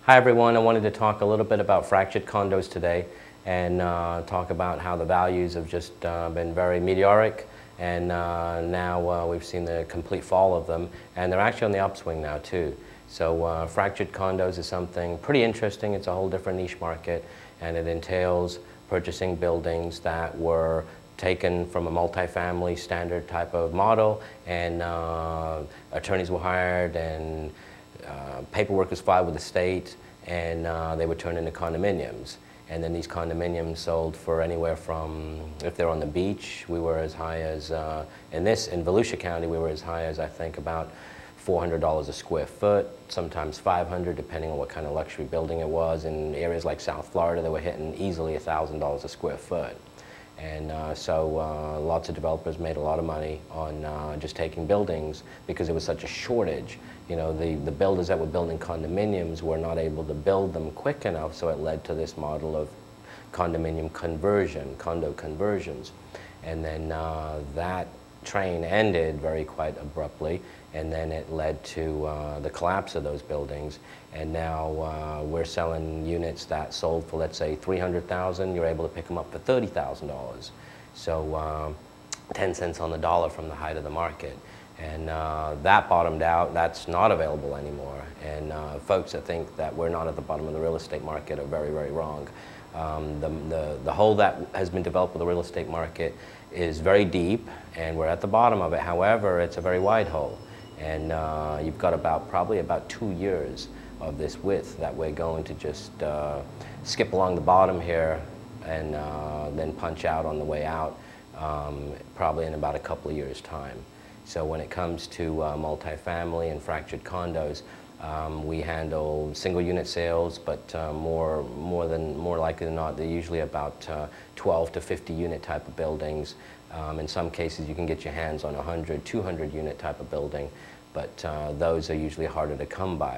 Hi everyone, I wanted to talk a little bit about fractured condos today and talk about how the values have just been very meteoric, and now we've seen the complete fall of them, and they're actually on the upswing now too. So fractured condos is something pretty interesting. It's a whole different niche market, and it entails purchasing buildings that were taken from a multifamily standard type of model, and attorneys were hired, and paperwork was filed with the state, and they were turned into condominiums. And then these condominiums sold for anywhere from, if they're on the beach, we were as high as, in Volusia County, we were as high as I think about $400 a square foot, sometimes $500, depending on what kind of luxury building it was. In areas like South Florida, they were hitting easily $1,000 a square foot. And so lots of developers made a lot of money on just taking buildings because there was such a shortage. You know, the builders that were building condominiums were not able to build them quick enough, so it led to this model of condominium conversion, condo conversions. And then that train ended quite abruptly, and then it led to the collapse of those buildings. And now we're selling units that sold for, let's say, $300,000. You're able to pick them up for $30,000. So 10 cents on the dollar from the height of the market. And that bottomed out. That's not available anymore. And folks that think that we're not at the bottom of the real estate market are very, very wrong. The hole that has been developed with the real estate market is very deep, and we're at the bottom of it. However, it's a very wide hole, and you've got probably about 2 years of this width that we're going to just skip along the bottom here and then punch out on the way out, probably in about a couple of years' time. So when it comes to multifamily and fractured condos, we handle single unit sales, but more likely than not, they're usually about 12 to 50 unit type of buildings. In some cases, you can get your hands on 100, 200 unit type of building, but those are usually harder to come by.